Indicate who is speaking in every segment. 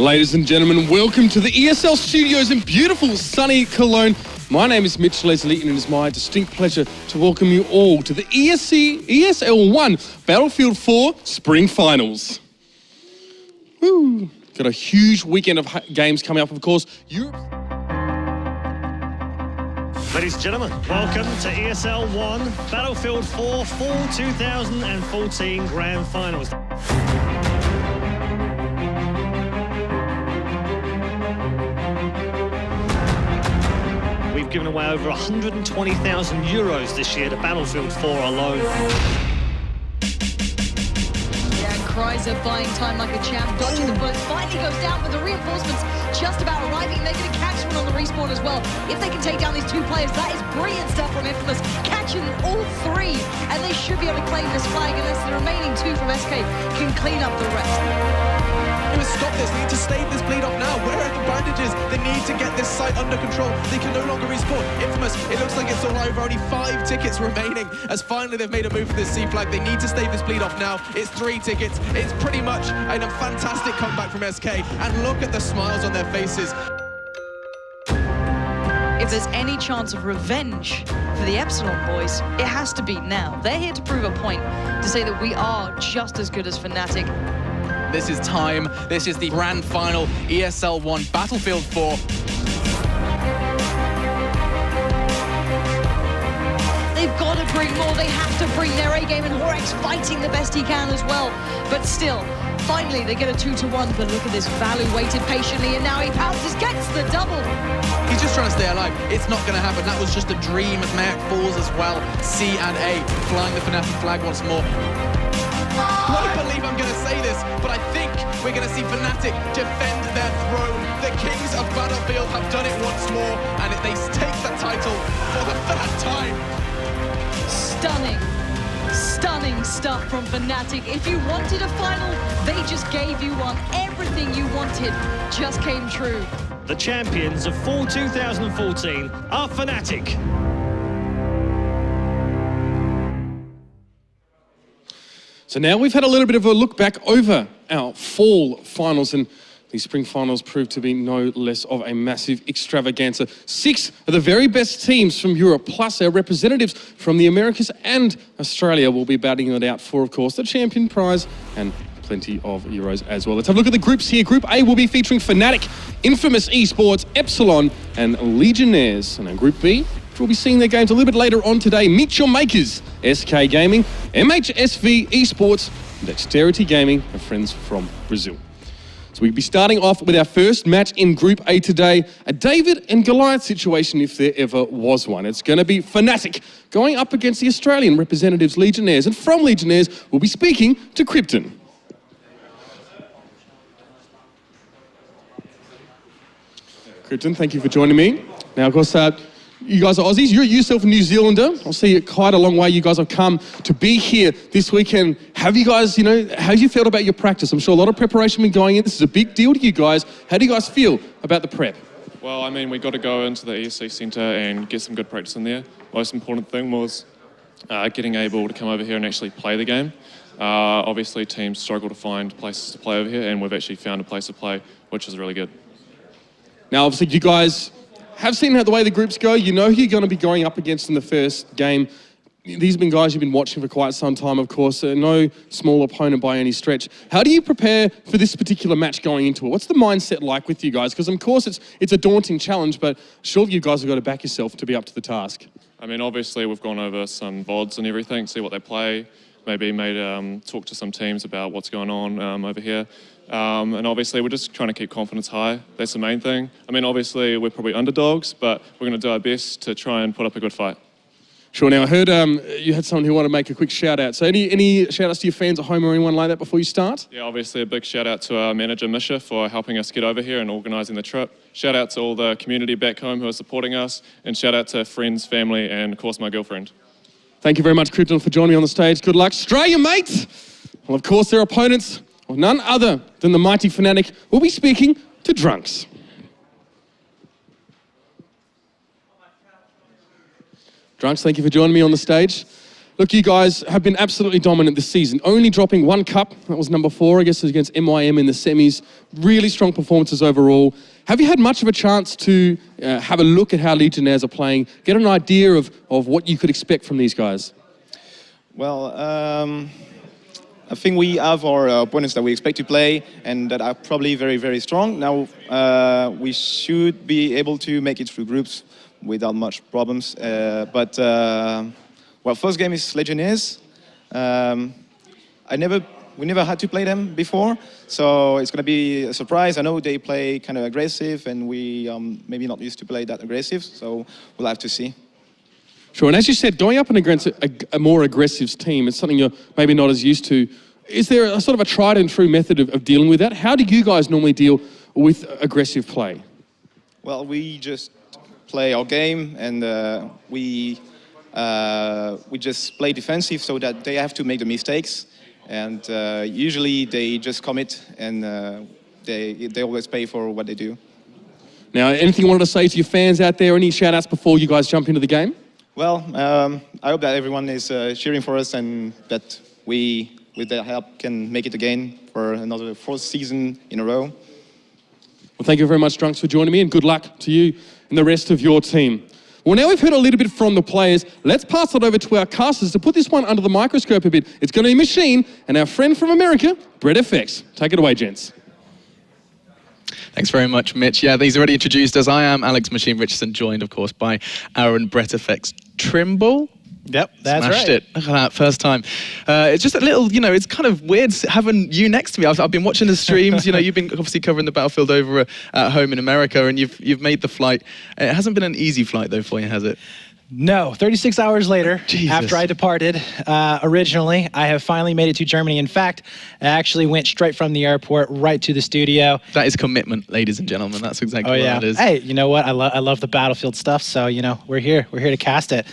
Speaker 1: Ladies and gentlemen, welcome to the ESL studios in beautiful sunny Cologne. My name is Mitch Leslie and it is my distinct pleasure to welcome you all to the ESL One Battlefield 4 Spring Finals. Woo. Got a huge weekend of games coming up, of course.
Speaker 2: Ladies and gentlemen, welcome to ESL One Battlefield 4 Fall 2014 Grand Finals. We've given away over €120,000 this year to Battlefield 4 alone.
Speaker 3: Cries of buying time like a champ, dodging the bullets, finally goes down with the reinforcements just about arriving. They're going to catch one on the respawn as well. If they can take down these two players, that is brilliant stuff from Infamous, catching all three, and they should be able to claim this flag unless the remaining two from SK can clean up the rest.
Speaker 4: Stop this, they need to stave this bleed off now. Where are the bandages? They need to get this site under control. They can no longer respawn. Infamous, it looks like it's arrived, only 5 tickets remaining as finally they've made a move for this C flag. They need to stave this bleed off now. It's 3 tickets. It's pretty much a fantastic comeback from SK, and look at the smiles on their faces.
Speaker 3: If there's any chance of revenge for the Epsilon boys, it has to be now. They're here to prove a point, to say that we are just as good as Fnatic.
Speaker 5: This is time. This is the grand final, ESL One Battlefield 4.
Speaker 3: They've got to bring more. They have to bring their A-game, and Horex fighting the best he can as well. But still, finally they get a 2-1. But look at this, Valu waited patiently, and now he pounces, gets the double.
Speaker 5: He's just trying to stay alive. It's not going to happen. That was just a dream as Mayak falls as well. C and A flying the Fnatic flag once more.
Speaker 4: I won't believe I'm going to say this, but I think we're going to see Fnatic defend their throne. The Kings of Battlefield have done it once more, and they take the title for the 3rd time.
Speaker 3: Stunning stuff from Fnatic. If you wanted a final, they just gave you one. Everything you wanted just came true.
Speaker 2: The champions of Fall 2014 are Fnatic.
Speaker 1: So now we've had a little bit of a look back over our fall finals, and these spring finals proved to be no less of a massive extravaganza. 6 of the very best teams from Europe, plus our representatives from the Americas and Australia, will be battling it out for, of course, the champion prize and plenty of Euros as well. Let's have a look at the groups here. Group A will be featuring Fnatic, Infamous Esports, Epsilon, and Legionnaires. And in Group B, we'll be seeing their games a little bit later on today. Meet Your Makers, SK Gaming, MHSV Esports, Dexterity Gaming, and friends from Brazil. So we'll be starting off with our first match in Group A today, a David and Goliath situation if there ever was one. It's going to be Fnatic going up against the Australian representatives Legionnaires, and from Legionnaires we'll be speaking to Krypton. Krypton, thank you for joining me. Now, of course, you guys are Aussies. You're yourself a New Zealander. I'll see quite a long way you guys have come to be here this weekend. Have you guys, how have you felt about your practice? I'm sure a lot of preparation been going in. This is a big deal to you guys. How do you guys feel about the prep?
Speaker 6: Well, I mean, we got to go into the ESC Centre and get some good practice in there. Most important thing was getting able to come over here and actually play the game. Obviously, teams struggle to find places to play over here, and we've actually found a place to play, which is really good.
Speaker 1: Now, obviously, you guys have seen how the way the groups go. You know who you're going to be going up against in the first game. These have been guys you've been watching for quite some time, of course. No small opponent by any stretch. How do you prepare for this particular match going into it? What's the mindset like with you guys? Because, of course, it's a daunting challenge, but surely you guys have got to back yourself to be up to the task.
Speaker 6: I mean, obviously, we've gone over some VODs and everything, see what they play, maybe talk to some teams about what's going on over here. And obviously, we're just trying to keep confidence high. That's the main thing. I mean, obviously, we're probably underdogs, but we're going to do our best to try and put up a good fight.
Speaker 1: Sure. Now, I heard you had someone who wanted to make a quick shout-out. So any shout-outs to your fans at home or anyone like that before you start?
Speaker 6: Yeah, obviously, a big shout-out to our manager, Misha, for helping us get over here and organising the trip. Shout-out to all the community back home who are supporting us, and shout-out to friends, family, and, of course, my girlfriend. Thank
Speaker 1: you very much, Krypton, for joining me on the stage. Good luck. Australia, mate! Well, of course, their opponents, none other than the mighty Fnatic, will be speaking to Drunks. Drunks, thank you for joining me on the stage. Look, you guys have been absolutely dominant this season, only dropping 1 cup. That was number 4, I guess, against MYM in the semis. Really strong performances overall. Have you had much of a chance to have a look at how Legionnaires are playing, get an idea of what you could expect from these guys?
Speaker 7: Well, I think we have our opponents that we expect to play and that are probably very, very strong. Now, we should be able to make it through groups without much problems. Well, first game is Legionnaires. We never had to play them before, so it's going to be a surprise. I know they play kind of aggressive, and we maybe not used to play that aggressive, so we'll have to see.
Speaker 1: Sure, and as you said, going up against a more aggressive team, it's something you're maybe not as used to. Is there a sort of a tried and true method of dealing with that? How do you guys normally deal with aggressive play?
Speaker 7: Well, we just play our game, and we just play defensive so that they have to make the mistakes. And usually they just commit, and they always pay for what they do.
Speaker 1: Now, anything you wanted to say to your fans out there? Any shout-outs before you guys jump into the game?
Speaker 7: Well, I hope that everyone is cheering for us and that we, with their help, can make it again for another 4th season in a row.
Speaker 1: Well, thank you very much, Drunks, for joining me, and good luck to you and the rest of your team. Well, now we've heard a little bit from the players. Let's pass it over to our casters to put this one under the microscope a bit. It's going to be Machine and our friend from America, Brett FX. Take it away, gents.
Speaker 5: Thanks very much, Mitch. Yeah, he's already introduced us. I am Alex Machine Richardson, joined, of course, by Aaron Brett FX Trimble.
Speaker 8: Yep, that's
Speaker 5: Smashed
Speaker 8: right.
Speaker 5: it. Look at that, first time. It's just a little, it's kind of weird having you next to me. I've been watching the streams. You've been obviously covering the Battlefield over at home in America, and you've made the flight. It hasn't been an easy flight, though, for you, has it?
Speaker 8: No, 36 hours later,
Speaker 5: Jesus.
Speaker 8: after I departed originally, I have finally made it to Germany. In fact, I actually went straight from the airport right to the studio.
Speaker 5: That is commitment, ladies and gentlemen. That's exactly what it is.
Speaker 8: Hey, you know what? I love the Battlefield stuff, so, we're here. We're here to cast it.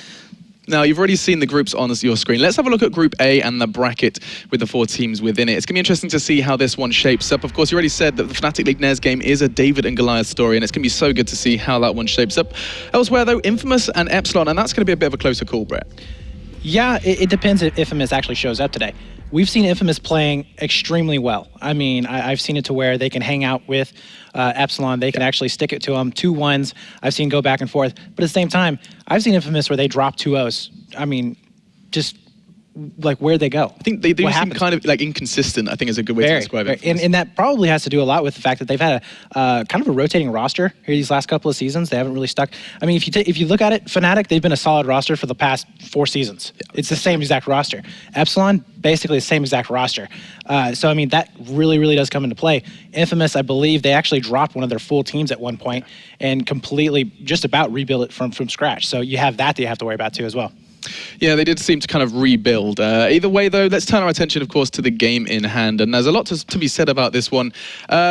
Speaker 5: Now, you've already seen the groups on your screen. Let's have a look at Group A and the bracket with the 4 teams within it. It's going to be interesting to see how this one shapes up. Of course, you already said that the Fnatic Legionnaires game is a David and Goliath story, and it's going to be so good to see how that one shapes up. Elsewhere, though, Infamous and Epsilon, and that's going to be a bit of a closer call, Brett.
Speaker 8: Yeah, it depends if Infamous actually shows up today. We've seen Infamous playing extremely well. I mean, I've seen it to where they can hang out with Epsilon. They can actually stick it to them. 2-1s, I've seen go back and forth. But at the same time, I've seen Infamous where they drop 2-0s. I mean, just like where'd they go?
Speaker 5: I think they do seem kind of like inconsistent, I think is a good way to describe it.
Speaker 8: And that probably has to do a lot with the fact that they've had a kind of a rotating roster here these last couple of seasons. They haven't really stuck. I mean, if you look at it, Fnatic, they've been a solid roster for the past 4 seasons. Yeah. It's the same exact roster. Epsilon, basically the same exact roster. So, I mean, that really, really does come into play. Infamous, I believe, they actually dropped one of their full teams at one point and completely just about rebuild it from scratch. So you have that you have to worry about too as well.
Speaker 5: Yeah, they did seem to kind of rebuild. Either way, though, let's turn our attention, of course, to the game in hand. And there's a lot to be said about this one.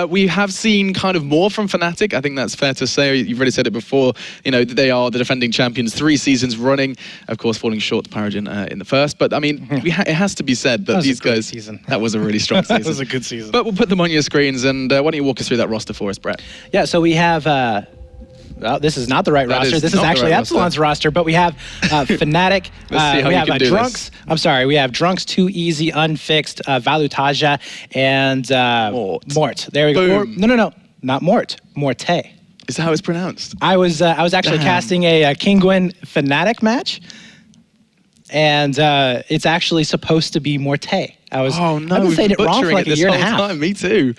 Speaker 5: We have seen kind of more from Fnatic. I think that's fair to say. You've already said it before. They are the defending champions 3 seasons running. Of course, falling short to Paragon in the first. But, I mean, it has to be said that these guys... That was a really strong season.
Speaker 8: That was a good season.
Speaker 5: But we'll put them on your screens. And why don't you walk us through that roster for us, Brett?
Speaker 8: Yeah, so we have... well, this is not the right roster. This is actually Epsilon's roster, but we have Fnatic. We have Drunks. I'm sorry. We have Drunks, Too Easy, Unfixed, Valutaja, and Mort. There we go. No, not Mort. Morte.
Speaker 5: Is that how it's pronounced?
Speaker 8: I was actually casting a Kinguin Fnatic match, and it's actually supposed to be Morte. I've been saying it wrong for like a year and a half.
Speaker 5: Me too.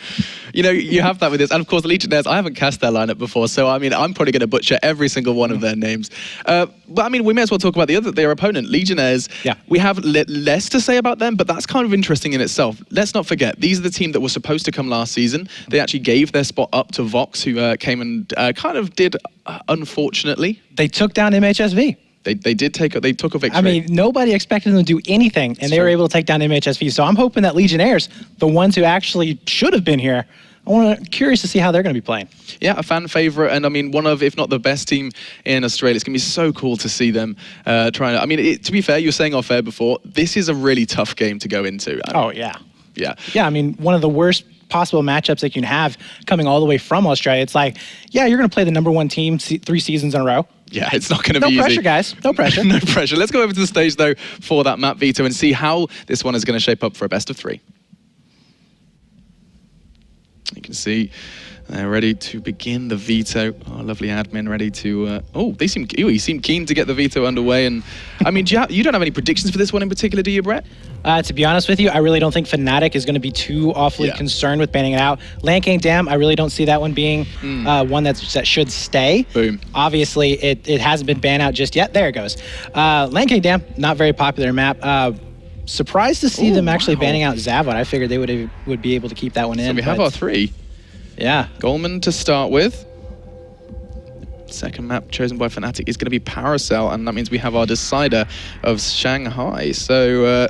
Speaker 5: You have that with this. And of course, the Legionnaires, I haven't cast their lineup before, so I mean, I'm probably going to butcher every single one of their names. But I mean, we may as well talk about their opponent, Legionnaires. Yeah. We have less to say about them, but that's kind of interesting in itself. Let's not forget, these are the team that was supposed to come last season. They actually gave their spot up to Vox, who came and kind of did, unfortunately.
Speaker 8: They took down MHSV.
Speaker 5: They took a victory.
Speaker 8: I mean, nobody expected them to do anything, and they were able to take down MHSV. So I'm hoping that Legionnaires, the ones who actually should have been here, curious to see how they're going to be playing.
Speaker 5: Yeah, a fan favorite, and I mean, one of, if not the best team in Australia. It's going to be so cool to see them trying to... I mean, to be fair, you were saying off air before, this is a really tough game to go into.
Speaker 8: Oh, yeah.
Speaker 5: Yeah.
Speaker 8: Yeah, I mean, one of the worst possible matchups that you can have coming all the way from Australia. It's like, yeah, you're going to play the #1 team 3 seasons in a row.
Speaker 5: Yeah, it's not going to be easy.
Speaker 8: No pressure, guys. No pressure.
Speaker 5: No pressure. Let's go over to the stage, though, for that map veto and see how this one is going to shape up for a best of 3. You can see they're ready to begin the veto. Oh, lovely admin ready to... he seemed keen to get the veto underway. And I mean, you don't have any predictions for this one in particular, do you, Brett?
Speaker 8: To be honest with you, I really don't think Fnatic is going to be too awfully concerned with banning it out. Landgame Dam, I really don't see that one being one that should stay.
Speaker 5: Boom.
Speaker 8: Obviously, it hasn't been banned out just yet. There it goes. Landgame Dam, not very popular map. Surprised to see them actually banning out Zavod. I figured they would be able to keep that one in.
Speaker 5: So we have our 3.
Speaker 8: Yeah.
Speaker 5: Goldman to start with. Second map chosen by Fnatic is going to be Paracel, and that means we have our decider of Shanghai. So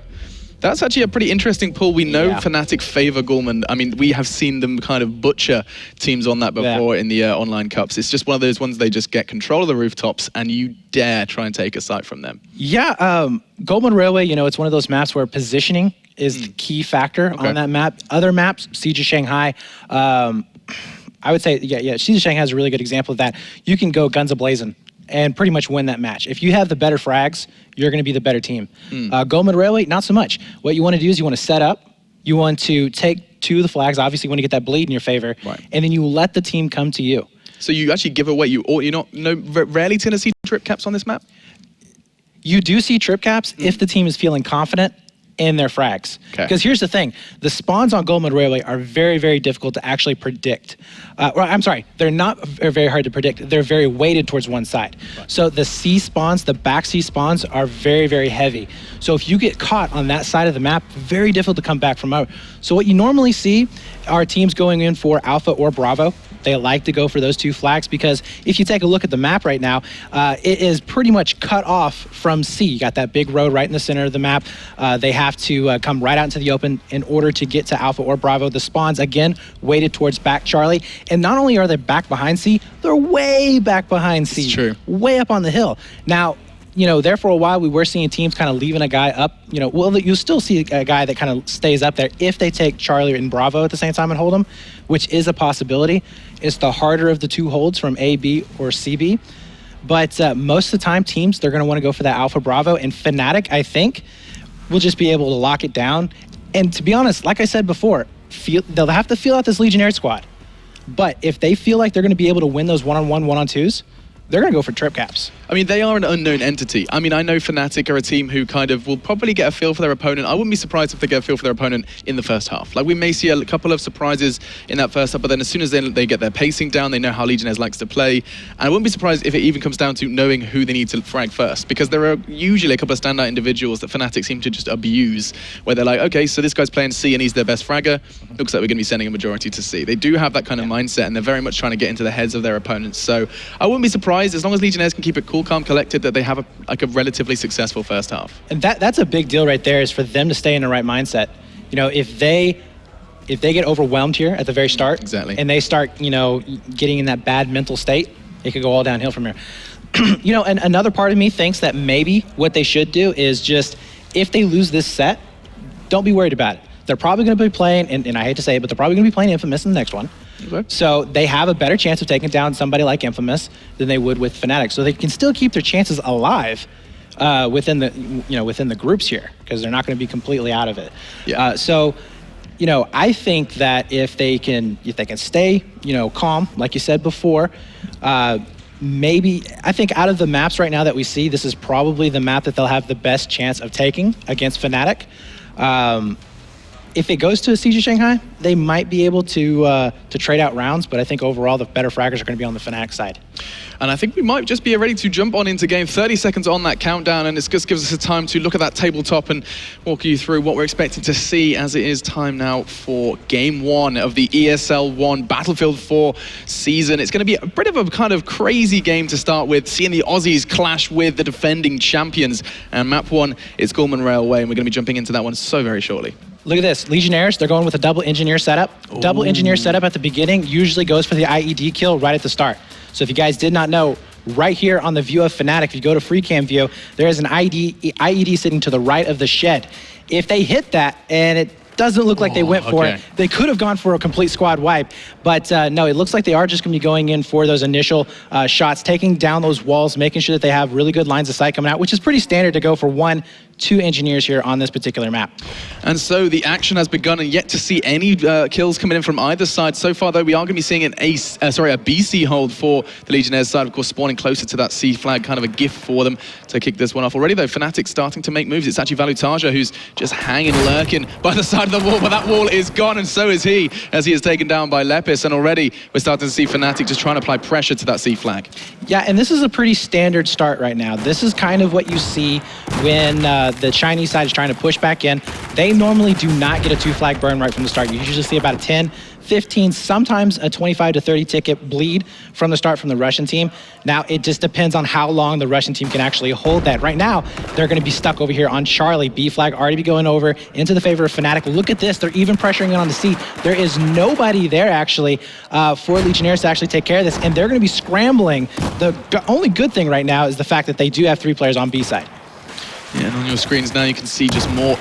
Speaker 5: that's actually a pretty interesting pull. We know Fnatic favor Goldman. I mean, we have seen them kind of butcher teams on that before in the online cups. It's just one of those ones they just get control of the rooftops, and you dare try and take a site from them.
Speaker 8: Yeah, Goldman Railway, it's one of those maps where positioning is the key factor on that map. Other maps, Siege of Shanghai, I would say, Siege of Shanghai is a really good example of that. You can go guns a-blazing and pretty much win that match. If you have the better frags, you're going to be the better team. Goldman Railway, not so much. What you want to do is you want to set up, you want to take 2 of the flags, obviously you want to get that bleed in your favor, and then you let the team come to you.
Speaker 5: So you actually give away, rarely tend to see trip caps on this map?
Speaker 8: You do see trip caps if the team is feeling confident in their frags. Because here's the thing, the spawns on Goldman Railway are very, very difficult to actually predict. I'm sorry, they're not very hard to predict. They're very weighted towards one side. So the C spawns, the back C spawns are very, very heavy. So if you get caught on that side of the map, very difficult to come back from out. So what you normally see are teams going in for Alpha or Bravo. They like to go for those 2 flags because if you take a look at the map right now, it is pretty much cut off from C. You got that big road right in the center of the map. They have to come right out into the open in order to get to Alpha or Bravo. The spawns, again, weighted towards back Charlie. And not only are they back behind C, they're way back behind C.
Speaker 5: It's true.
Speaker 8: Way up on the hill. Now, there for a while, we were seeing teams kind of leaving a guy up. You'll still see a guy that kind of stays up there if they take Charlie and Bravo at the same time and hold him, which is a possibility. It's the harder of the 2 holds from A, B, or CB. But most of the time, teams, they're going to want to go for that Alpha Bravo. And Fnatic, I think, will just be able to lock it down. And to be honest, like I said before, they'll have to feel out this Legionnaires squad. But if they feel like they're going to be able to win those one-on-one, one-on-twos, they're going to go for trip caps.
Speaker 5: I mean, they are an unknown entity. I mean, I know Fnatic are a team who kind of will probably get a feel for their opponent. I wouldn't be surprised if they get a feel for their opponent in the first half. Like, we may see a couple of surprises in that first half, but then as soon as they get their pacing down, they know how Legionnaires likes to play. And I wouldn't be surprised if it even comes down to knowing who they need to frag first, because there are usually a couple of standout individuals that Fnatic seem to just abuse, where they're like, okay, so this guy's playing C and he's their best fragger. Looks like we're going to be sending a majority to C. They do have that kind of mindset, and they're very much trying to get into the heads of their opponents. So I wouldn't be surprised, as long as Legionnaires can keep it cool, calm, collected, that they have a relatively successful first half.
Speaker 8: And that's a big deal right there, is for them to stay in the right mindset. If they get overwhelmed here at the very start, and they start, getting in that bad mental state, it could go all downhill from here. And another part of me thinks that maybe what they should do is just, if they lose this set, don't be worried about it. They're probably going to be playing, and I hate to say it, but they're probably going to be playing Infamous in the next one. Okay. So they have a better chance of taking down somebody like Infamous than they would with Fnatic. So they can still keep their chances alive within the groups here, because they're not going to be completely out of it. Yeah. I think that if they can stay, calm, like you said before, maybe, I think out of the maps right now that we see, this is probably the map that they'll have the best chance of taking against Fnatic. If it goes to a Siege of Shanghai, they might be able to trade out rounds, but I think overall the better fraggers are going to be on the Fnatic side.
Speaker 5: And I think we might just be ready to jump on into game. 30 seconds on that countdown, and it just gives us a time to look at that tabletop and walk you through what we're expecting to see, as it is time now for game 1 of the ESL One Battlefield 4 season. It's going to be a bit of a kind of crazy game to start with, seeing the Aussies clash with the defending champions. And map 1 is Goldman Railway, and we're going to be jumping into that one so very shortly.
Speaker 8: Look at this, Legionnaires, they're going with a double engineer setup. Ooh. Double engineer setup at the beginning usually goes for the IED kill right at the start. So if you guys did not know, right here on the view of Fnatic, if you go to free cam view, there is an IED sitting to the right of the shed. If they hit that and it Doesn't look like they went for it. They could have gone for a complete squad wipe, but no, it looks like they are just going to be going in for those initial shots, taking down those walls, making sure that they have really good lines of sight coming out, which is pretty standard to go for 1-2 engineers here on this particular map.
Speaker 5: And so the action has begun, and yet to see any kills coming in from either side. So far, though, we are going to be seeing a BC hold for the Legionnaires side, of course, spawning closer to that C flag, kind of a gift for them to kick this one off. Already, though, Fnatic starting to make moves. It's actually Valutaja who's just hanging, lurking by the side of the wall, but that wall is gone, and so is he, as he is taken down by Lepis. And already, we're starting to see Fnatic just trying to apply pressure to that C flag.
Speaker 8: Yeah, and this is a pretty standard start right now. This is kind of what you see when the Chinese side is trying to push back in. They normally do not get a 2-flag burn right from the start. You usually see about a 10, 15, sometimes a 25 to 30 ticket bleed from the start from the Russian team. Now, it just depends on how long the Russian team can actually hold that. Right now, they're going to be stuck over here on Charlie. B flag already be going over into the favor of Fnatic. Look at this. They're even pressuring it on the C. There is nobody there, actually, for Legionnaires to actually take care of this, and they're going to be scrambling. The only good thing right now is the fact that they do have 3 players on B side.
Speaker 5: Yeah, and on your screens now, you can see just more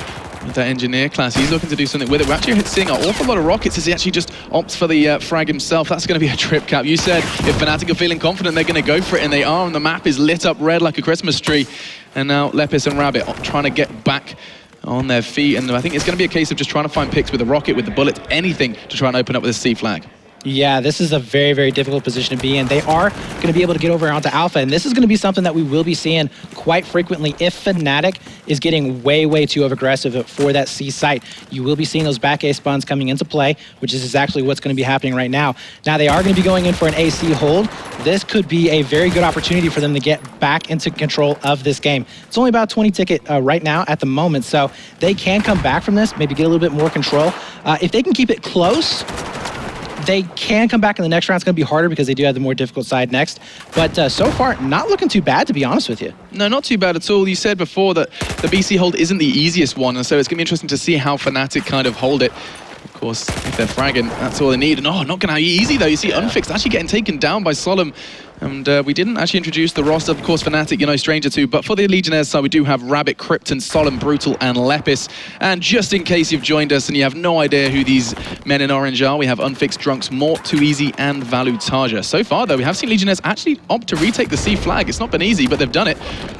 Speaker 5: with that engineer class. He's looking to do something with it. We're actually seeing an awful lot of rockets as he actually just opts for the frag himself. That's going to be a trip cap. You said if Fnatic are feeling confident, they're going to go for it, and they are, and the map is lit up red like a Christmas tree. And now Lepis and Rabbit trying to get back on their feet, and I think it's going to be a case of just trying to find picks with the rocket, with the bullets, anything to try and open up with a C flag.
Speaker 8: Yeah, this is a very, very difficult position to be in. They are going to be able to get over onto Alpha, and this is going to be something that we will be seeing quite frequently if Fnatic is getting way, way too aggressive for that C site. You will be seeing those back A spawns coming into play, which is exactly what's going to be happening right now. Now, they are going to be going in for an AC hold. This could be a very good opportunity for them to get back into control of this game. It's only about 20 ticket right now at the moment, so they can come back from this, maybe get a little bit more control. If they can keep it close, they can come back in the next round. It's going to be harder because they do have the more difficult side next. But so far, not looking too bad, to be honest with you.
Speaker 5: No, not too bad at all. You said before that the BC hold isn't the easiest one, and so it's going to be interesting to see how Fnatic kind of hold it. Of course, if they're fragging, that's all they need. And not going to be easy, though. You see Unfixed actually getting taken down by Solemn. And we didn't actually introduce the roster. Of course, Fnatic, you know, stranger to. But for the Legionnaires side, we do have Rabbit, Krypton, Solemn, Brutal, and Lepis. And just in case you've joined us and you have no idea who these men in orange are, we have Unfixed, Drunks, Mort, Too Easy, and Valutaja. So far, though, we have seen Legionnaires actually opt to retake the C flag. It's not been easy, but they've done it.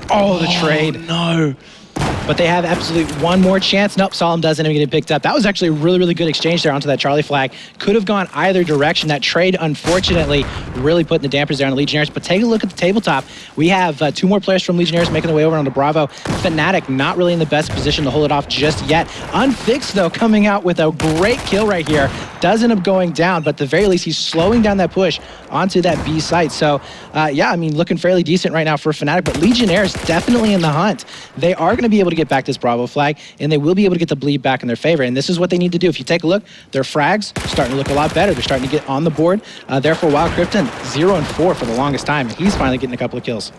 Speaker 8: Oh, the trade.
Speaker 5: No.
Speaker 8: But they have absolutely one more chance. Nope, Solemn doesn't even get picked up. That was actually a really, really good exchange there onto that Charlie flag. Could have gone either direction. That trade, unfortunately, really putting the dampers there on the Legionnaires. But take a look at the tabletop. We have 2 more players from Legionnaires making their way over onto Bravo. Fnatic not really in the best position to hold it off just yet. Unfixed, though, coming out with a great kill right here. Does end up going down, but at the very least, he's slowing down that push onto that B site. So, yeah, I mean, looking fairly decent right now for Fnatic, but Legionnaires definitely in the hunt. They are going to be able to get back this Bravo flag, and they will be able to get the bleed back in their favor, and this is what they need to do. If you take a look, their frags starting to look a lot better. They're starting to get on the board. Therefore, Wild Krypton, 0-4 for the longest time, and he's finally getting a couple of kills.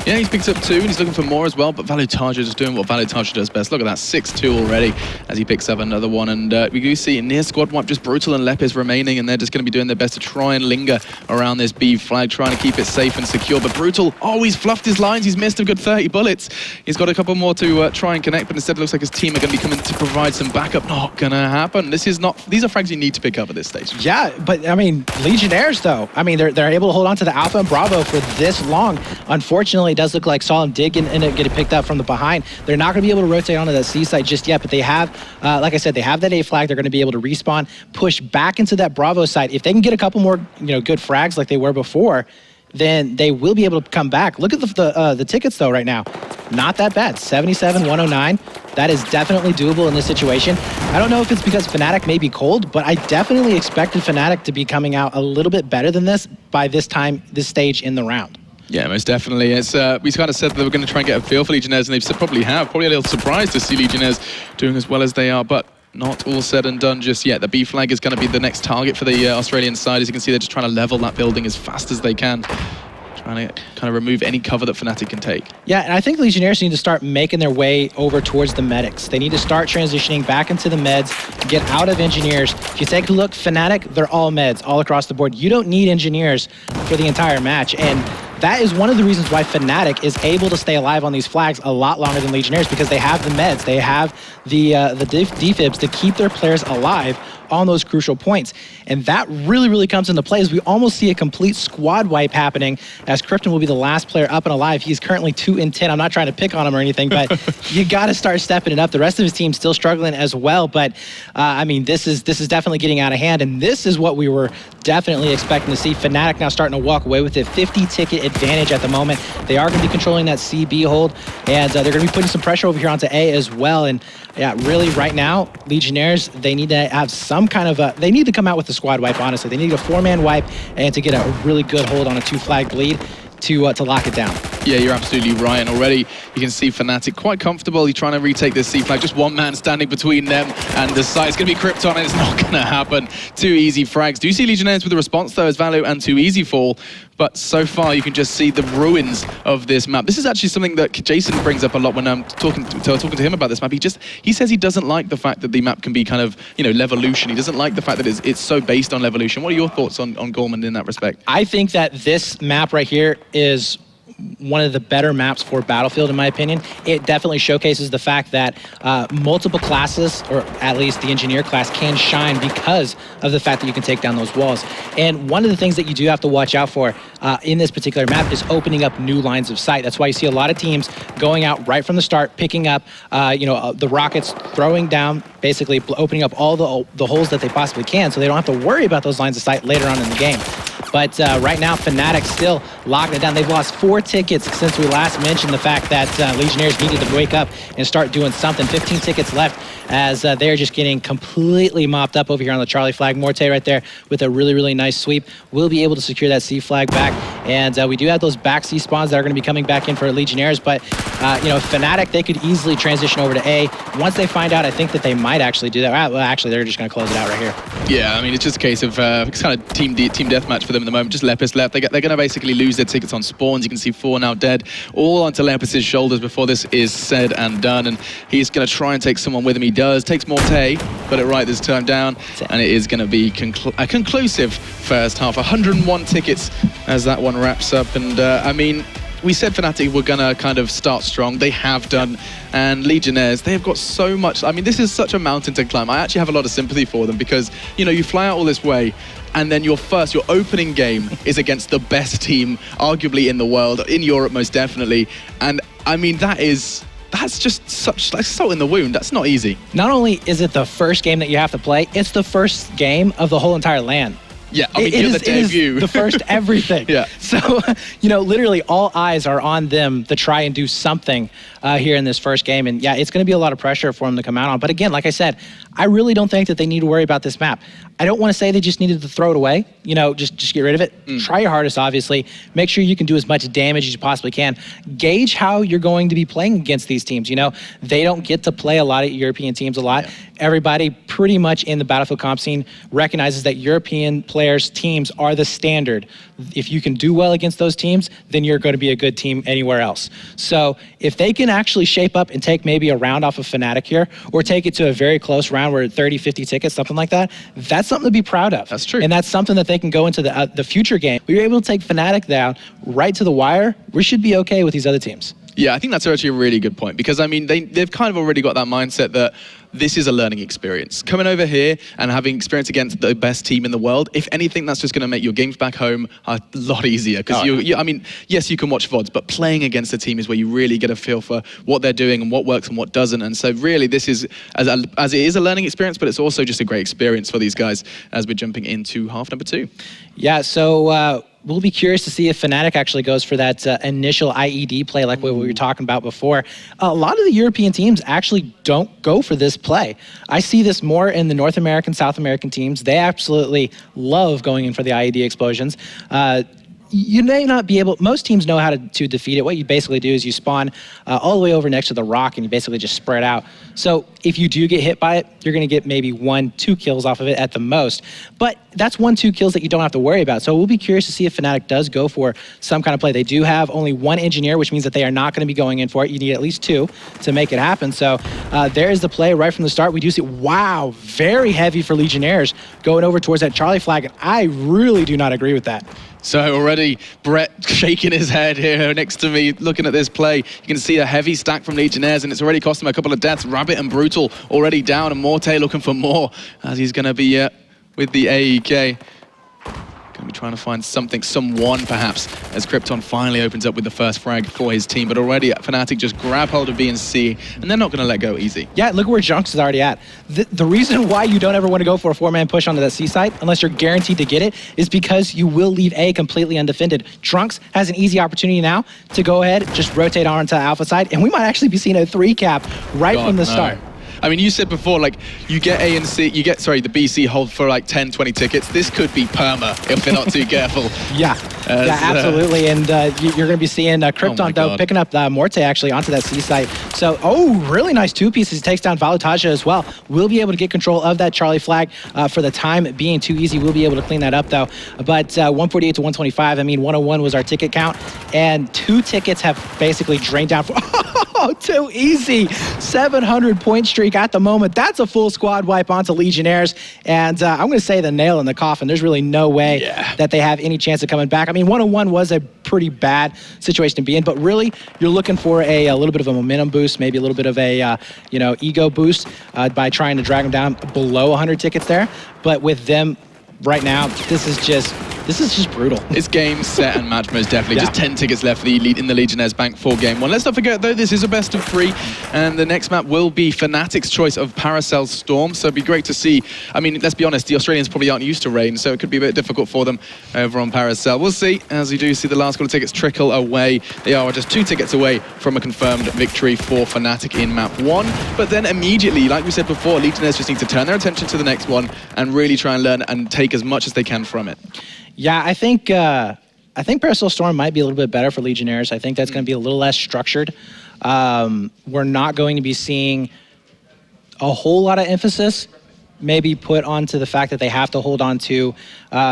Speaker 5: Yeah, he's picked up 2, and he's looking for more as well, but Valutaja just doing what Valutaja does best. Look at that, 6-2 already as he picks up another one, and we do see near squad wipe, just Brutal and Lepis remaining, and they're just going to be doing their best to try and linger around this B flag, trying to keep it safe and secure. But Brutal, he's fluffed his lines. He's missed a good 30 bullets. He's got a couple more to try and connect, but instead it looks like his team are going to be coming to provide some backup. Not going to happen. These are frags you need to pick up at this stage.
Speaker 8: Yeah, but I mean, Legionnaires, though, I mean, they're able to hold on to the Alpha and Bravo for this long. Unfortunately, it does look like Solemn did end up getting picked up from the behind. They're not going to be able to rotate onto that C site just yet, but they have, like I said, they have that A flag. They're going to be able to respawn, push back into that Bravo site. If they can get a couple more, good frags like they were before, then they will be able to come back. Look at the tickets, though, right now. Not that bad. 77, 109. That is definitely doable in this situation. I don't know if it's because Fnatic may be cold, but I definitely expected Fnatic to be coming out a little bit better than this by this stage in the round.
Speaker 5: Yeah, most definitely. It's we kind of said that they were going to try and get a feel for Legionnaires, and they've probably a little surprised to see Legionnaires doing as well as they are, but not all said and done just yet. The B flag is going to be the next target for the Australian side. As you can see, they're just trying to level that building as fast as they can, trying to kind of remove any cover that Fnatic can take. Yeah,
Speaker 8: and I think Legionnaires need to start making their way over towards the medics. They need to start transitioning back into the meds, get out of engineers. If you take a look, Fnatic, they're all meds all across the board. You don't need engineers for the entire match, and that is one of the reasons why Fnatic is able to stay alive on these flags a lot longer than Legionnaires, because they have the meds, they have the defibs to keep their players alive on those crucial points. And that really, really comes into play as we almost see a complete squad wipe happening, as Krypton will be the last player up and alive. He's currently 2-10. I'm not trying to pick on him or anything, but you got to start stepping it up. The rest of his team's still struggling as well, but I mean, this is definitely getting out of hand, and this is what we were definitely expecting to see. Fnatic now starting to walk away with it. 50-ticket advantage at the moment. They are going to be controlling that CB hold, and they're going to be putting some pressure over here onto A as well. And yeah, really right now, Legionnaires, they need to have some kind of they need to come out with the squad wipe, honestly. They need a 4-man wipe and to get a really good hold on a 2-flag bleed to lock it down.
Speaker 5: Yeah, you're absolutely right. And already you can see Fnatic quite comfortable. He's trying to retake this C flag. Just one man standing between them and the site. It's going to be Krypton, and it's not going to happen. 2 easy frags. Do you see Legionnaires with the response, though, as Valo and 2 easy fall? But so far, you can just see the ruins of this map. This is actually something that Jason brings up a lot when I'm talking to him about this map. He says he doesn't like the fact that the map can be kind of, you know, Levolution. He doesn't like the fact that it's so based on Levolution. What are your thoughts on Gorman in that respect?
Speaker 8: I think that this map right here is one of the better maps for Battlefield, in my opinion. It definitely showcases the fact that multiple classes, or at least the engineer class, can shine because of the fact that you can take down those walls. And one of the things that you do have to watch out for in this particular map is opening up new lines of sight. That's why you see a lot of teams going out right from the start, picking up the rockets, throwing down, basically opening up all the holes that they possibly can, so they don't have to worry about those lines of sight later on in the game. But right now, Fnatic still locking it down. They've lost 4 tickets since we last mentioned the fact that Legionnaires needed to wake up and start doing something. 15 tickets left as they're just getting completely mopped up over here on the Charlie flag. Morte right there with a really, really nice sweep. Will be able to secure that C flag back. And we do have those back C spawns that are going to be coming back in for Legionnaires. But, Fnatic, they could easily transition over to A. Once they find out, I think that they might actually do that. Well, actually, they're just going to close it out right here.
Speaker 5: Yeah, I mean, it's just a case of it's kind of team deathmatch for them at the moment. Just Lepus left. They're going to basically lose their tickets on spawns. You can see 4 now dead, all onto Lepus's shoulders before this is said and done. And he's going to try and take someone with him. He does. Takes Morte, got it right this time down, and it is going to be a conclusive first half. 101 tickets as that one wraps up. And I mean, we said Fnatic were going to kind of start strong. They have done. And Legionnaires, they have got so much. I mean, this is such a mountain to climb. I actually have a lot of sympathy for them because, you fly out all this way, and then your opening game is against the best team, arguably in the world, in Europe most definitely. And I mean, that's just such like salt in the wound. That's not easy.
Speaker 8: Not only is it the first game that you have to play, it's the first game of the whole entire LAN.
Speaker 5: Yeah, I mean, you're the debut.
Speaker 8: It is the first everything.
Speaker 5: Yeah.
Speaker 8: So, literally all eyes are on them to try and do something here in this first game. And yeah, it's going to be a lot of pressure for them to come out on. But again, like I said, I really don't think that they need to worry about this map. I don't want to say they just needed to throw it away. Just get rid of it. Try your hardest, obviously. Make sure you can do as much damage as you possibly can. Gauge how you're going to be playing against these teams. They don't get to play a lot of European teams a lot. Yeah. Everybody pretty much in the Battlefield comp scene recognizes that European players' teams are the standard. If you can do well against those teams, then you're going to be a good team anywhere else. So if they can actually shape up and take maybe a round off of Fnatic here, or take it to a very close round where 30, 50 tickets, something like that, that's something to be proud of.
Speaker 5: That's true.
Speaker 8: And that's something that they can go into the future game. We were able to take Fnatic down right to the wire. We should be okay with these other teams.
Speaker 5: Yeah, I think that's actually a really good point because, I mean, they've kind of already got that mindset that this is a learning experience. Coming over here and having experience against the best team in the world, if anything, that's just going to make your games back home a lot easier. Because I mean, yes, you can watch VODs, but playing against the team is where you really get a feel for what they're doing and what works and what doesn't. And so really, this is, as it is a learning experience, but it's also just a great experience for these guys as we're jumping into half number 2.
Speaker 8: Yeah, so we'll be curious to see if Fnatic actually goes for that initial IED play like what we were talking about before. A lot of the European teams actually don't go for this play. I see this more in the North American, South American teams. They absolutely love going in for the IED explosions. You may not be able, most teams know how to defeat it. What you basically do is you spawn all the way over next to the rock and you basically just spread out. So if you do get hit by it, you're gonna get maybe 1-2 kills off of it at the most. But that's 1-2 kills that you don't have to worry about. So we'll be curious to see if Fnatic does go for some kind of play. They do have only 1 engineer, which means that they are not gonna be going in for it. You need at least 2 to make it happen. So there is the play right from the start. We do see, wow, very heavy for Legionnaires going over towards that Charlie flag. And I really do not agree with that.
Speaker 5: So already Brett shaking his head here next to me, looking at this play. You can see a heavy stack from Legionnaires, and it's already cost him a couple of deaths. Rabbit and Brutal already down, and Morte looking for more as he's going to be with the AEK. Going to be trying to find someone perhaps, as Krypton finally opens up with the first frag for his team. But already Fnatic just grab hold of B and C, and they're not going to let go easy.
Speaker 8: Yeah, look where Junks is already at. The reason why you don't ever want to go for a 4-man push onto that C site, unless you're guaranteed to get it, is because you will leave A completely undefended. Trunks has an easy opportunity now to go ahead, just rotate on to Alpha side, and we might actually be seeing a 3-cap right from the start.
Speaker 5: I mean, you said before, like, you get A and C, the BC hold for like 10, 20 tickets. This could be perma if they're not too careful.
Speaker 8: Yeah, absolutely. And you're going to be seeing Krypton, though, picking up Morte actually onto that C site. So, really nice 2 pieces. He takes down Valutaja as well. We'll be able to get control of that Charlie flag for the time being too easy. We'll be able to clean that up, though. But 148 to 125, I mean, 101 was our ticket count. And 2 tickets have basically drained down for... too easy. 700-point streak at the moment. That's a full squad wipe onto Legionnaires. And I'm going to say the nail in the coffin. There's really no way that they have any chance of coming back. I mean, 101 was a pretty bad situation to be in, but really, you're looking for a little bit of a momentum boost, maybe a little bit of a ego boost by trying to drag them down below 100 tickets there. But with them right now, this is just brutal.
Speaker 5: It's game, set, and match most definitely. Just 10 tickets left for in the Legionnaires bank for game 1. Let's not forget, though, this is a best of 3, and the next map will be Fnatic's choice of Paracel Storm, so it'd be great to see. I mean, let's be honest, the Australians probably aren't used to rain, so it could be a bit difficult for them over on Paracel. We'll see, as we do see the last couple of tickets trickle away. They are just 2 tickets away from a confirmed victory for Fnatic in map 1, but then immediately, like we said before, Legionnaires just need to turn their attention to the next one and really try and learn and take as much as they can from it.
Speaker 8: Yeah, I think Paracel Storm might be a little bit better for Legionnaires. I think that's going to be a little less structured. We're not going to be seeing a whole lot of emphasis maybe put onto the fact that they have to hold on to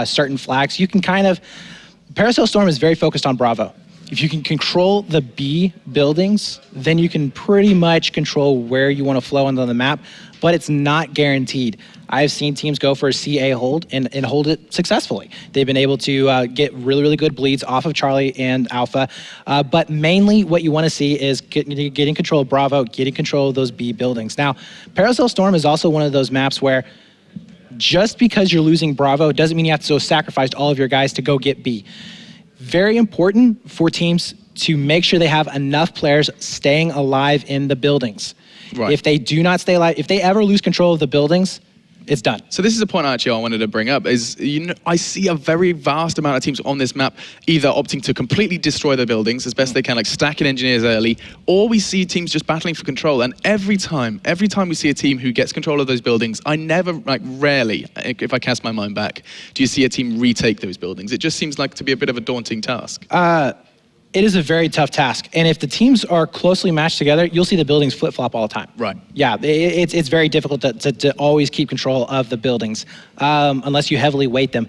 Speaker 8: certain flags. You can Paracel Storm is very focused on Bravo. If you can control the B buildings, then you can pretty much control where you want to flow onto the map, but it's not guaranteed. I've seen teams go for a CA hold and hold it successfully. They've been able to get really, really good bleeds off of Charlie and Alpha, but mainly what you want to see is getting control of Bravo, getting control of those B buildings. Now, Paracel Storm is also one of those maps where just because you're losing Bravo doesn't mean you have to sacrifice all of your guys to go get B. Very important for teams to make sure they have enough players staying alive in the buildings. Right. If they do not stay alive, if they ever lose control of the buildings, it's done.
Speaker 5: So this is a point I wanted to bring up, is I see a very vast amount of teams on this map either opting to completely destroy their buildings as best they can, like stacking engineers early, or we see teams just battling for control. And every time we see a team who gets control of those buildings, rarely, if I cast my mind back, do you see a team retake those buildings. It just seems like to be a bit of a daunting task.
Speaker 8: It is a very tough task. And if the teams are closely matched together, you'll see the buildings flip-flop all the time.
Speaker 5: Right.
Speaker 8: Yeah, it's very difficult to always keep control of the buildings unless you heavily weight them.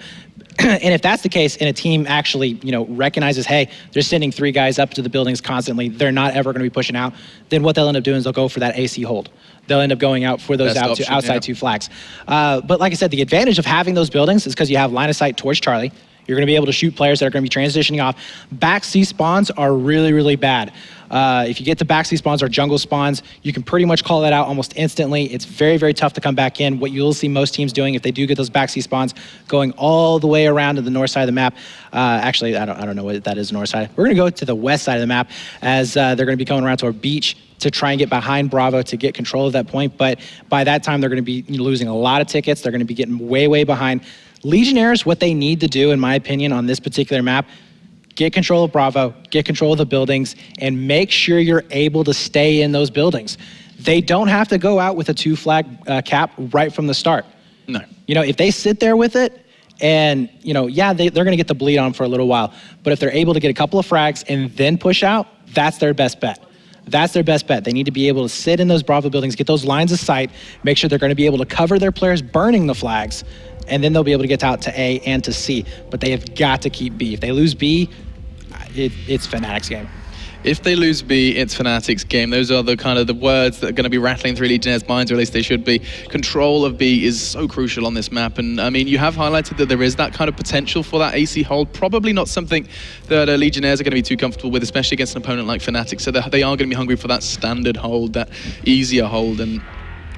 Speaker 8: And if that's the case, and a team actually, recognizes, hey, they're sending 3 guys up to the buildings constantly, they're not ever going to be pushing out, then what they'll end up doing is they'll go for that AC hold. They'll end up going out for those outside 2 flags. But like I said, the advantage of having those buildings is because you have line of sight towards Charlie. You're going to be able to shoot players that are going to be transitioning off. Back C spawns are really, really bad. If you get to back C spawns or jungle spawns, you can pretty much call that out almost instantly. It's very, very tough to come back in. What you'll see most teams doing if they do get those back C spawns, going all the way around to the north side of the map. Actually, I don't know what that is, north side. We're going to go to the west side of the map as they're going to be coming around to our beach to try and get behind Bravo to get control of that point. But by that time, they're going to be losing a lot of tickets. They're going to be getting way, way behind. Legionnaires, what they need to do, in my opinion, on this particular map, get control of Bravo, get control of the buildings, and make sure you're able to stay in those buildings. They don't have to go out with a 2-flag cap right from the start.
Speaker 5: No.
Speaker 8: If they sit there with it, and, they're going to get the bleed on for a little while, but if they're able to get a couple of frags and then push out, that's their best bet. That's their best bet. They need to be able to sit in those Bravo buildings, get those lines of sight, make sure they're going to be able to cover their players burning the flags, and then they'll be able to get out to A and to C. But they have got to keep B. If they lose B, it's Fnatic's game.
Speaker 5: If they lose B, it's Fnatic's game. Those are the kind of the words that are going to be rattling through Legionnaires' minds, or at least they should be. Control of B is so crucial on this map, and I mean, you have highlighted that there is that kind of potential for that AC hold. Probably not something that Legionnaires are going to be too comfortable with, especially against an opponent like Fnatic. So they are going to be hungry for that standard hold, that easier hold, and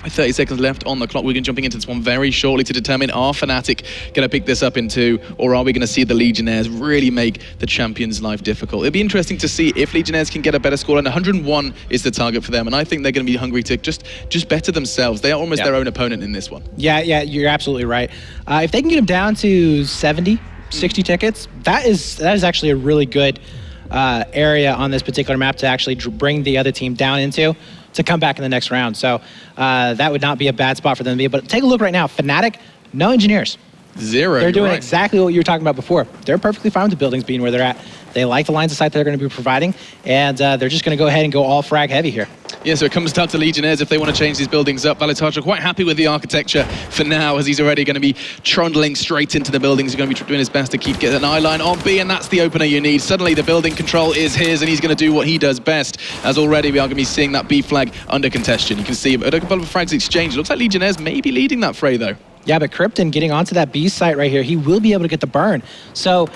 Speaker 5: with 30 seconds left on the clock, we're going to be jumping into this one very shortly to determine, are Fnatic going to pick this up in 2, or are we going to see the Legionnaires really make the champion's life difficult? It'll be interesting to see if Legionnaires can get a better score, and 101 is the target for them, and I think they're going to be hungry to just better themselves. They are almost their own opponent in this one.
Speaker 8: Yeah, you're absolutely right. If they can get them down to 70, 60 tickets, that is actually a really good area on this particular map to actually bring the other team down into, to come back in the next round. So that would not be a bad spot for them to be. But take a look right now. Fnatic, no engineers.
Speaker 5: 0.
Speaker 8: They're doing exactly what you were talking about before. They're perfectly fine with the buildings being where they're at. They like the lines of sight that they're going to be providing, and they're just going to go ahead and go all frag heavy here.
Speaker 5: Yeah, so it comes down to Legionnaires if they want to change these buildings up. Valitaja quite happy with the architecture for now, as he's already going to be trundling straight into the buildings. He's going to be doing his best to keep getting an eye line on B, and that's the opener you need. Suddenly the building control is his, and he's going to do what he does best, as already we are going to be seeing that B flag under contention. You can see a couple of frags exchanged. It looks like Legionnaires may be leading that fray, though.
Speaker 8: Yeah, but Krypton getting onto that B site right here, he will be able to get the burn. So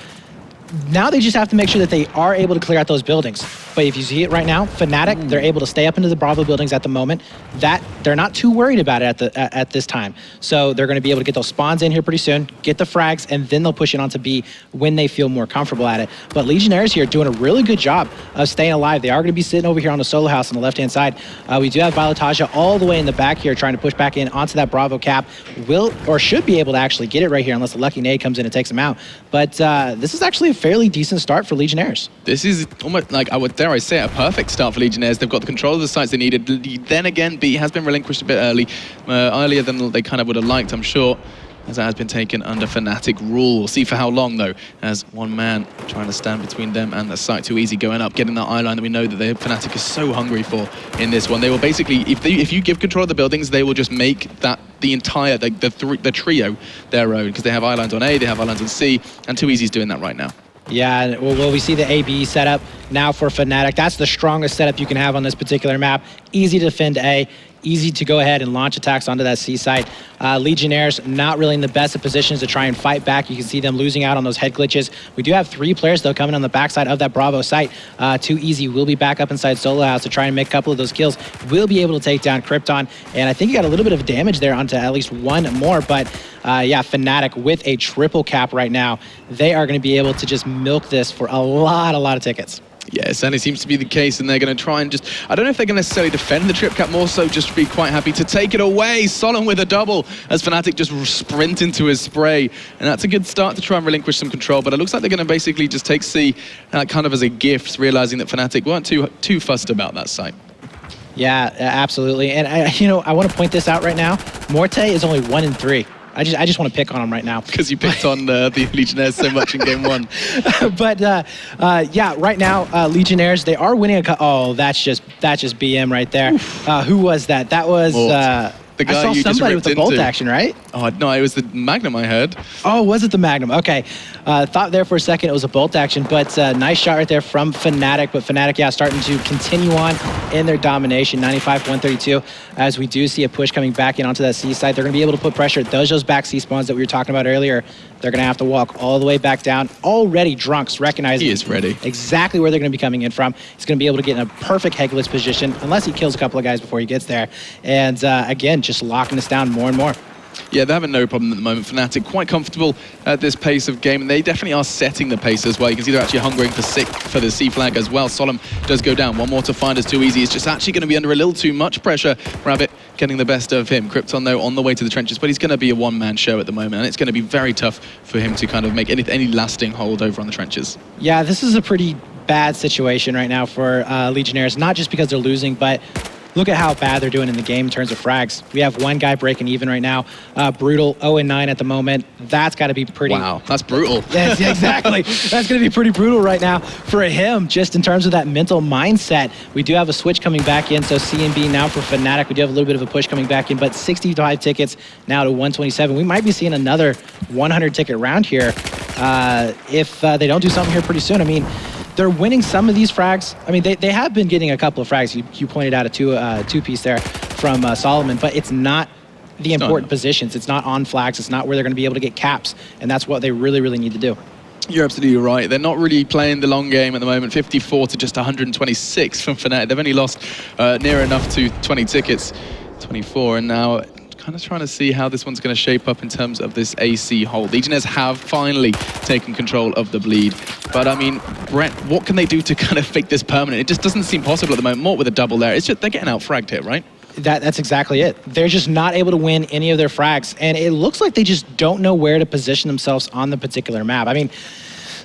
Speaker 8: now they just have to make sure that they are able to clear out those buildings. But if you see it right now, Fnatic, they're able to stay up into the Bravo buildings at the moment. That they're not too worried about it at this time. So they're going to be able to get those spawns in here pretty soon, get the frags, and then they'll push it onto B when they feel more comfortable at it. But Legionnaires here doing a really good job of staying alive. They are going to be sitting over here on the solo house on the left-hand side. We do have Valitaja all the way in the back here trying to push back in onto that Bravo cap. Will, or should be able to actually get it right here unless the lucky nade comes in and takes him out. But this is actually a fairly decent start for Legionnaires.
Speaker 5: This is almost like, dare I say, a perfect start for Legionnaires. They've got the control of the sites they needed. Then again, B has been relinquished a bit earlier than they kind of would have liked, I'm sure, as that has been taken under Fnatic rule. We'll see for how long, though, as one man trying to stand between them and the site. Too easy going up, getting that eye line that we know that Fnatic is so hungry for in this one. They will basically, if you give control of the buildings, they will just make that the entire, the trio their own, because they have eye lines on A, they have eye lines on C, and Too Easy's doing that right now.
Speaker 8: Yeah, well, we see the AB setup now for Fnatic. That's the strongest setup you can have on this particular map. Easy to defend A, easy to go ahead and launch attacks onto that C site. Legionnaires not really in the best of positions to try and fight back. You can see them losing out on those head glitches. We do have 3 players, though, coming on the backside of that Bravo site. Too Easy will be back up inside Solo House to try and make a couple of those kills. Will be able to take down Krypton, and I think he got a little bit of damage there onto at least one more, but yeah, Fnatic with a triple cap right now. They are going to be able to just milk this for a lot of tickets.
Speaker 5: Yeah, it certainly seems to be the case, and they're going to try and just, I don't know if they're going to necessarily defend the trip cap, more so just be quite happy to take it away. Solon with a double as Fnatic just sprint into his spray, and that's a good start to try and relinquish some control, but it looks like they're going to basically just take C kind of as a gift, realizing that Fnatic weren't too fussed about that site.
Speaker 8: Yeah, absolutely, and I want to point this out right now. Morte is only 1-3. I just want to pick on him right now.
Speaker 5: Because you picked on the Legionnaires so much in game 1.
Speaker 8: But yeah, right now, Legionnaires, they are winning oh, that's just BM right there. Who was that? That was
Speaker 5: the guy
Speaker 8: I saw
Speaker 5: you
Speaker 8: somebody
Speaker 5: just
Speaker 8: with the bolt
Speaker 5: into.
Speaker 8: action, right?
Speaker 5: Oh, no, it was the Magnum I heard.
Speaker 8: Oh, was it the Magnum? Okay. Thought there for a second it was a bolt action, but nice shot right there from Fnatic. But Fnatic, yeah, starting to continue on in their domination, 95-132, as we do see a push coming back in onto that C site. They're going to be able to put pressure. Those back C spawns that we were talking about earlier, they're going to have to walk all the way back down. Already Drunks recognizing
Speaker 5: he is ready.
Speaker 8: Exactly where they're going to be coming in from. He's going to be able to get in a perfect head glitch position, unless he kills a couple of guys before he gets there. And again, just locking this down more and more.
Speaker 5: Yeah, they're having no problem at the moment. Fnatic quite comfortable at this pace of game, and they definitely are setting the pace as well. You can see they're actually hungering for the C flag as well. Solemn does go down. One more to find is Too Easy. It's just actually going to be under a little too much pressure. Rabbit getting the best of him. Krypton, though, on the way to the trenches, but he's going to be a one-man show at the moment, and it's going to be very tough for him to kind of make any lasting hold over on the trenches.
Speaker 8: Yeah, this is a pretty bad situation right now for Legionnaires, not just because they're losing, but look at how bad they're doing in the game in terms of frags. We have one guy breaking even right now. Brutal, 0-9 at the moment. That's got to be pretty...
Speaker 5: Wow, that's brutal.
Speaker 8: Yes, exactly. That's going to be pretty brutal right now for him, just in terms of that mental mindset. We do have a switch coming back in, so C and B now for Fnatic. We do have a little bit of a push coming back in, but 65 tickets now to 127. We might be seeing another 100 ticket round here if they don't do something here pretty soon. I mean, they're winning some of these frags. I mean, they have been getting a couple of frags. You pointed out a two-piece there from Solomon, but it's not the important positions. It's not on flags. It's not where they're going to be able to get caps, and that's what they really, really need to do.
Speaker 5: You're absolutely right. They're not really playing the long game at the moment. 54 to just 126 from Fnatic. They've only lost near enough to 20 tickets, 24, and now kind of trying to see how this one's going to shape up in terms of this AC hold. Legionnaires have finally taken control of the bleed. But I mean, Brett, what can they do to kind of make this permanent? It just doesn't seem possible at the moment. Mort with a double there. It's just they're getting out-fragged here, right?
Speaker 8: That's exactly it. They're just not able to win any of their frags, and it looks like they just don't know where to position themselves on the particular map. I mean,